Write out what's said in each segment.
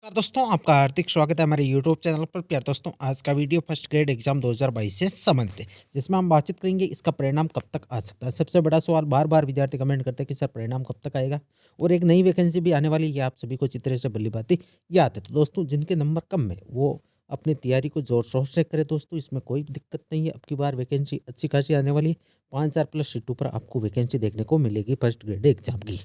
नमस्कार दोस्तों, आपका हार्दिक स्वागत है हमारे यूट्यूब चैनल पर। प्यारे दोस्तों, आज का वीडियो फर्स्ट ग्रेड एग्जाम 2022 से संबंधित है, जिसमें हम बातचीत करेंगे इसका परिणाम कब तक आ सकता है। सबसे बड़ा सवाल बार बार विद्यार्थी कमेंट करते हैं कि सर परिणाम कब तक आएगा और एक नई वैकेंसी भी आने वाली है, ये आप सभी को अच्छी तरह से भली भांति याद है। तो दोस्तों, जिनके नंबर कम है वो अपनी तैयारी को जोर शोर से करें दोस्तों, इसमें कोई दिक्कत नहीं है। अब की बार वैकेंसी अच्छी खासी आने वाली है। 5,000 प्लस सीटों पर आपको वैकेंसी देखने को मिलेगी फर्स्ट ग्रेड एग्जाम की।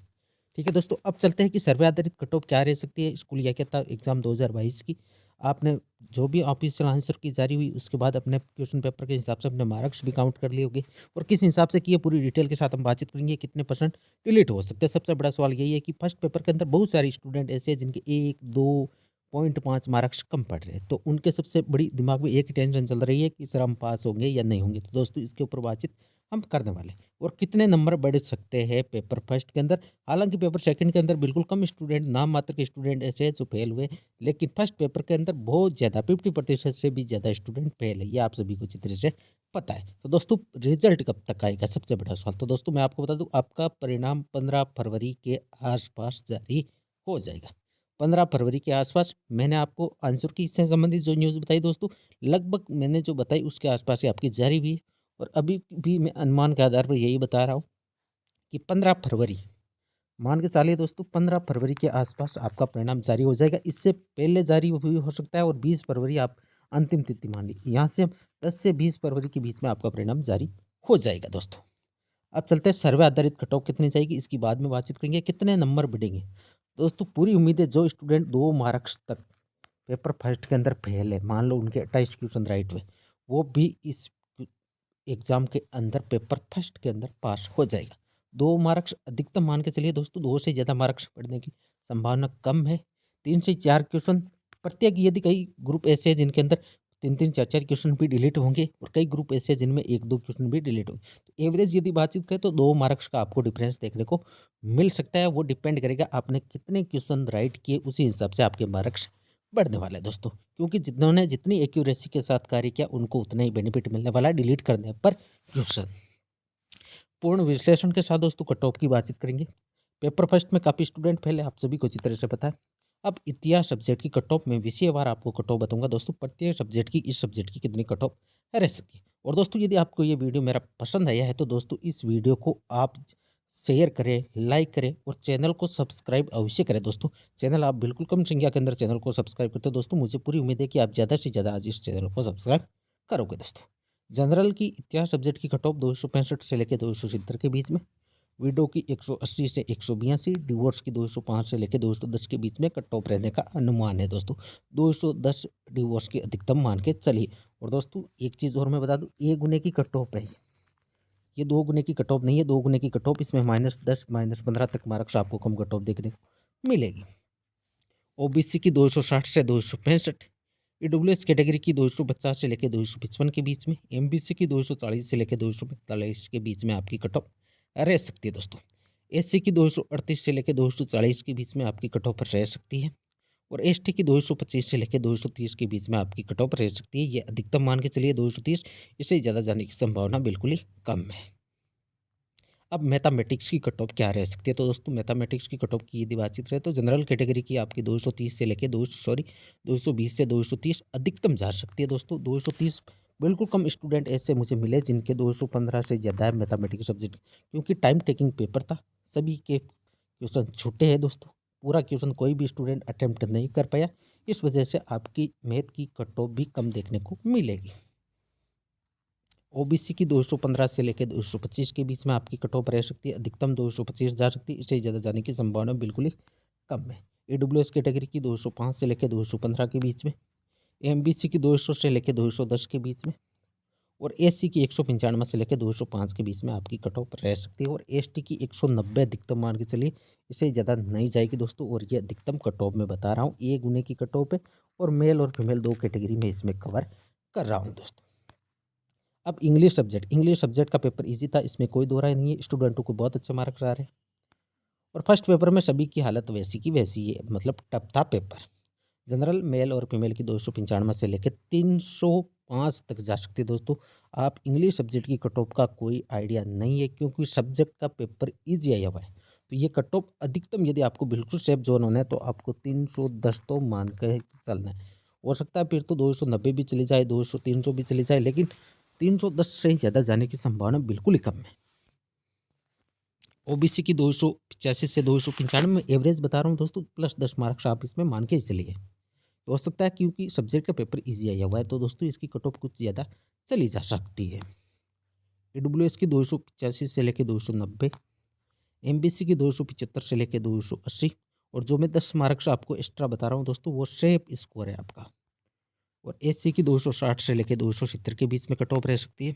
ठीक है दोस्तों, अब चलते हैं कि सर्वे आधारित कट ऑफ क्या रह सकती है स्कूल योग्यता एग्जाम 2022 की। आपने जो भी ऑफिशियल आंसर की जारी हुई उसके बाद अपने क्वेश्चन पेपर के हिसाब से अपने मार्क्स भी काउंट कर लिए होंगे और किस हिसाब से किए पूरी डिटेल के साथ हम बातचीत करेंगे कितने परसेंट डिलीट हो सकते हैं। सबसे बड़ा सवाल यही है कि फर्स्ट पेपर के अंदर बहुत सारे स्टूडेंट ऐसे हैं जिनके 1, 2.5 मार्क्स कम पड़ रहे हैं, तो उनके सबसे बड़ी दिमाग में एक ही टेंशन चल रही है कि सर हम पास होंगे या नहीं होंगे। तो दोस्तों, इसके ऊपर बातचीत हम करने वाले हैं। और कितने नंबर बढ़ सकते हैं पेपर फर्स्ट के अंदर। हालाँकि पेपर सेकंड के अंदर बिल्कुल कम स्टूडेंट, नाम मात्र के स्टूडेंट ऐसे हैं जो फेल हुए, लेकिन फर्स्ट पेपर के अंदर बहुत ज़्यादा 50% से भी ज़्यादा स्टूडेंट फेल है, ये आप सभी को अच्छी तरह से पता है। तो दोस्तों, रिज़ल्ट कब तक आएगा सबसे बड़ा सवाल। तो दोस्तों, मैं आपको बता दूँ, आपका परिणाम 15 फरवरी के आस-पास जारी हो जाएगा। 15 फरवरी के आस-पास मैंने आपको आंसर की से संबंधित जो न्यूज़ बताई दोस्तों, लगभग मैंने जो बताई उसके आस-पास ही आपकी जारी हुई है। और अभी भी मैं अनुमान के आधार पर यही बता रहा हूँ कि 15 फरवरी, मान के चलिए दोस्तों, 15 फरवरी के आसपास आपका परिणाम जारी हो जाएगा। इससे पहले जारी हुई हो सकता है और 20 फरवरी आप अंतिम तिथि मान लीजिए। यहाँ से हम 10 से 20 फरवरी के बीच में आपका परिणाम जारी हो जाएगा दोस्तों। अब चलते हैं सर्वे आधारित कट ऑफ कितनी जाएगी, इसकी बाद में बातचीत करेंगे। कितने नंबर बढ़ेंगे दोस्तों, पूरी उम्मीद है जो स्टूडेंट 2 मार्क्स तक पेपर फर्स्ट के अंदर फेल है, मान लो उनके 28 क्वेश्चन राइट हुए, वो भी इस एग्जाम के अंदर पेपर फर्स्ट के अंदर पास हो जाएगा। 2 मार्क्स अधिकतम मान के चलिए दोस्तों, 2 से ज़्यादा मार्क्स पढ़ने की संभावना कम है। 3 से 4 क्वेश्चन प्रत्येक, यदि कई ग्रुप ऐसे हैं जिनके अंदर 3-3 4-4 क्वेश्चन भी डिलीट होंगे और कई ग्रुप ऐसे हैं जिनमें 1-2 क्वेश्चन भी डिलीट होंगे। तो एवरेज यदि बातचीत करें तो 2 मार्क्स का आपको डिफरेंस देखने को मिल सकता है। वो डिपेंड करेगा आपने कितने क्वेश्चन राइट किए, उसी हिसाब से आपके मार्क्स बढ़ने वाले हैं दोस्तों। क्योंकि जिन्होंने जितनी एक्यूरेसी के साथ कार्य किया उनको उतना ही बेनिफिट मिलने वाला है डिलीट करने पर क्वेश्चन। पूर्ण विश्लेषण के साथ दोस्तों कट ऑफ की बातचीत करेंगे। पेपर फर्स्ट में काफ़ी स्टूडेंट फेल है, आप सभी को अच्छी तरह से पता है। अब इतिहास सब्जेक्ट की कट ऑफ में विषयवार आपको कट ऑफ बताऊंगा दोस्तों, प्रत्येक सब्जेक्ट की, इस सब्जेक्ट की कितनी कट ऑफ रह सकती है। और दोस्तों, यदि आपको ये वीडियो मेरा पसंद आया है तो दोस्तों इस वीडियो को आप शेयर करें, लाइक करें और चैनल को सब्सक्राइब अवश्य करें दोस्तों। चैनल आप बिल्कुल कम संख्या के अंदर चैनल को सब्सक्राइब करते हो दोस्तों, मुझे पूरी उम्मीद है कि आप ज़्यादा से ज़्यादा आज इस चैनल को सब्सक्राइब करोगे दोस्तों। जनरल की इतिहास सब्जेक्ट की कट ऑफ 265 से लेकर 270 के बीच में, विडो की 180 से 182, डिवोर्स की 205 से लेकर 210 के बीच में कट ऑफ रहने का अनुमान है दोस्तों। 210 डिवोर्स की अधिकतम मान के चलिए। और दोस्तों, एक चीज़ और मैं बता दूं, 1 गुने की कट ऑफ है, ये 2 गुने की कट ऑफ नहीं है। 2 गुने की कट ऑफ, इसमें -10 -15 तक मार्क्स आपको कम कट ऑफ देखने को मिलेगी। ओबीसी की 260 से 265, ईडब्ल्यूएस कैटेगरी की 250 से लेकर 255 के बीच में, एमबीसी की 240 से लेकर 245 के बीच में आपकी कट ऑफ रह सकती है दोस्तों। एससी की 238 से लेकर 240 के बीच में आपकी कट ऑफ रह सकती है और एसटी की 225 से लेकर 230 के बीच में आपकी कट ऑफ रह सकती है। ये अधिकतम मान के चलिए 230, इससे ज़्यादा जाने की संभावना बिल्कुल ही कम है। अब मैथमेटिक्स की कट ऑफ क्या रह सकती है, तो दोस्तों मैथमेटिक्स की कट ऑफ की यदि बातचीत रहे तो जनरल कैटेगरी की आपकी 230 से लेके 220 से 230 अधिकतम जा सकती है दोस्तों। 230 बिल्कुल कम स्टूडेंट ऐसे मुझे मिले जिनके 215 से ज़्यादा है मैथमेटिक्स सब्जेक्ट, क्योंकि टाइम टेकिंग पेपर था, सभी के क्वेश्चन छोटे हैं दोस्तों। पूरा क्वेश्चन कोई भी स्टूडेंट अटेम्प्ट नहीं कर पाया, इस वजह से आपकी मैथ की कट ऑफ भी कम देखने को मिलेगी। ओबीसी की 215 से लेकर 225 के बीच में आपकी कट ऑफ रह सकती है, अधिकतम 225 जा सकती है, इससे ज़्यादा जाने की संभावना बिल्कुल ही कम है। ईडब्ल्यूएस कैटेगरी की 205 से लेकर 215 के बीच में, एमबीसी की 200 से लेकर 210 के बीच में और एससी की 195 से लेकर 205 के बीच में आपकी कट ऑफ रह सकती है और एसटी की 190 अधिकतम मान के चलिए, इससे ज़्यादा नहीं जाएगी दोस्तों। और ये अधिकतम कट ऑफ मैं बता रहा हूँ, 1 गुने की कट ऑफ है और मेल और फीमेल 2 कैटेगरी में इसमें कवर कर रहा हूँ दोस्तों। अब इंग्लिश सब्जेक्ट का पेपर ईज़ी था, इसमें कोई दो राय नहीं है, स्टूडेंटों को बहुत अच्छे मार्क्स आ रहे हैं और फर्स्ट पेपर में सभी की हालत वैसी की वैसी है, मतलब टफ था पेपर। जनरल मेल और फीमेल की 295 से लेकर 305 तक जा सकती है दोस्तों। आप इंग्लिश सब्जेक्ट की कट ऑफ का कोई आइडिया नहीं है, क्योंकि सब्जेक्ट का पेपर ईजी आया हुआ है, तो ये कट ऑफ अधिकतम यदि आपको बिल्कुल सेफ जोन होना है तो आपको 310 तो मान के चलना है। हो सकता है फिर तो 290 भी चली जाए, 200 300 भी चली जाए, लेकिन 310 से ज़्यादा जाने की संभावना बिल्कुल ही कम है। ओबीसी की 285 से 295 में एवरेज बता रहा हूँ दोस्तों, प्लस 10 मार्क्स आप इसमें मान के चलिए। हो सकता है क्योंकि सब्जेक्ट का पेपर ईज़ी आया हुआ है तो दोस्तों इसकी कट ऑफ कुछ ज़्यादा चली जा सकती है। ईडब्ल्यूएस की 285 से लेके 290, एमबीसी की 275 से लेके 280, और जो मैं 10 मार्क्स आपको एक्स्ट्रा बता रहा हूँ दोस्तों वो सेफ स्कोर है आपका। और एससी की 260 से लेके 270 के बीच में कट ऑफ रह सकती है,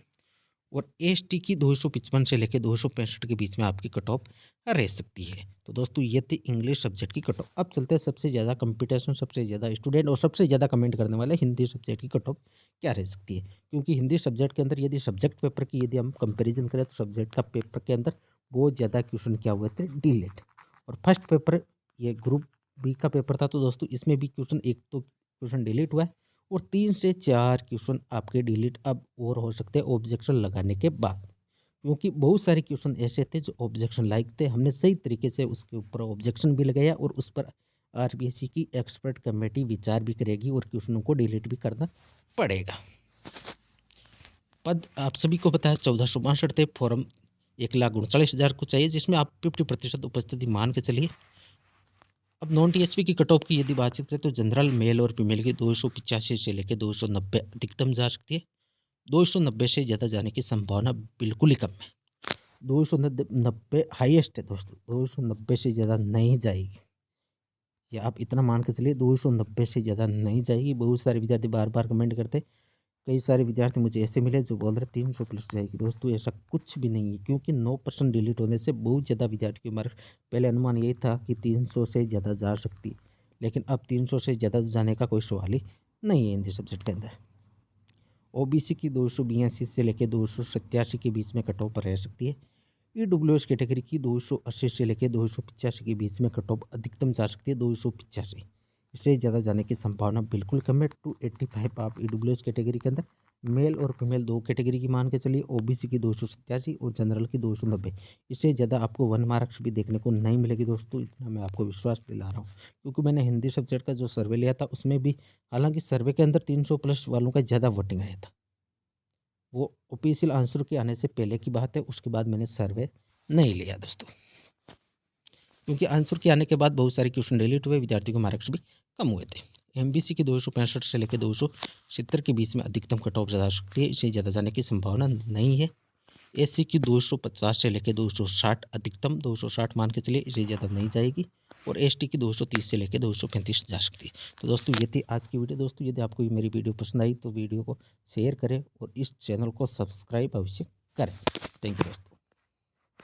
और एसटी की 255 से लेके 265 के बीच में आपकी कट ऑफ रह सकती है। तो दोस्तों ये थी इंग्लिश सब्जेक्ट की कट ऑफ। अब चलते हैं सबसे ज़्यादा कंपटीशन, सबसे ज़्यादा स्टूडेंट और सबसे ज़्यादा कमेंट करने वाले हिंदी सब्जेक्ट की कट ऑफ क्या रह सकती है। क्योंकि हिंदी सब्जेक्ट के अंदर यदि सब्जेक्ट पेपर की यदि हम कंपेरिजन करें तो सब्जेक्ट का पेपर के अंदर बहुत ज़्यादा क्वेश्चन क्या हुए थे, डिलेट। और फर्स्ट पेपर ये ग्रुप बी का पेपर था तो दोस्तों इसमें भी क्वेश्चन एक तो क्वेश्चन डिलीट हुआ है, और 3 से 4 क्वेश्चन आपके डिलीट अब और हो सकते हैं ऑब्जेक्शन लगाने के बाद। क्योंकि बहुत सारे क्वेश्चन ऐसे थे जो ऑब्जेक्शन लायक थे, हमने सही तरीके से उसके ऊपर ऑब्जेक्शन भी लगाया और उस पर आरबीसी की एक्सपर्ट कमेटी विचार भी करेगी और क्वेश्चनों को डिलीट भी करना पड़ेगा। पद आप सभी को पता है 1462 थे, फॉर्म 1,39,000 को चाहिए, जिसमें आप 50% उपस्थिति मान के चलिए। अब नॉन टीएचपी की कट ऑफ की यदि बातचीत करें तो जनरल मेल और फीमेल की 285 से लेकर 290 अधिकतम जा सकती है। 290 से ज़्यादा जाने की संभावना बिल्कुल ही कम है। 290 हाईएस्ट है दोस्तों, 290 से ज़्यादा नहीं जाएगी। या आप इतना मान के चलिए 290 से ज़्यादा नहीं जाएगी। बहुत सारे विद्यार्थी बार बार कमेंट करते, कई सारे विद्यार्थी मुझे ऐसे मिले जो बोल रहे 300 प्लस जाएगी। दोस्तों ऐसा कुछ भी नहीं है, क्योंकि 9% डिलीट होने से बहुत ज़्यादा विद्यार्थी की मार्क, पहले अनुमान यही था कि 300 से ज़्यादा जा सकती है, लेकिन अब 300 से ज़्यादा जाने का कोई सवाल ही नहीं है हिंदी सब्जेक्ट के अंदर। ओबीसी की 282 से लेकर 287 के बीच में कट ऑफ रह सकती है। ईडब्ल्यूएस कैटेगरी की 280 से लेकर 285 के बीच में कट ऑफ अधिकतम जा सकती है 285। इससे ज़्यादा जाने की संभावना बिल्कुल कम है। 285 आप ईडब्ल्यूएस कैटेगरी के अंदर मेल और फीमेल दो कैटेगरी की मान के चलिए। ओबीसी की 287 और जनरल की 290। इससे ज़्यादा आपको 1 मार्क्स भी देखने को नहीं मिलेगी दोस्तों, इतना मैं आपको विश्वास दिला रहा हूँ। क्योंकि मैंने हिंदी सब्जेक्ट का जो सर्वे लिया था उसमें भी, हालांकि सर्वे के अंदर 300 प्लस वालों का ज़्यादा वोटिंग आया था, वो ऑफिशियल आंसर के आने से पहले की बात है। उसके बाद मैंने सर्वे नहीं लिया दोस्तों, क्योंकि आंसर के आने के बाद बहुत सारे क्वेश्चन डिलीट हुए, विद्यार्थियों के मार्क्स भी कम हुए थे। एमबीसी की 265 से लेकर 270 के बीच में अधिकतम कट ऑफ जा सकती है, इससे ज़्यादा जाने की संभावना नहीं है। एससी की 250 से लेकर 260 अधिकतम 260 मान के चलिए, इससे ज़्यादा नहीं जाएगी। और एसटी की 230 से लेकर 235 जा सकती है। तो दोस्तों ये थी आज की वीडियो। दोस्तों यदि आपको मेरी वीडियो पसंद आई तो वीडियो को शेयर करें और इस चैनल को सब्सक्राइब अवश्य करें। थैंक यू दोस्तों।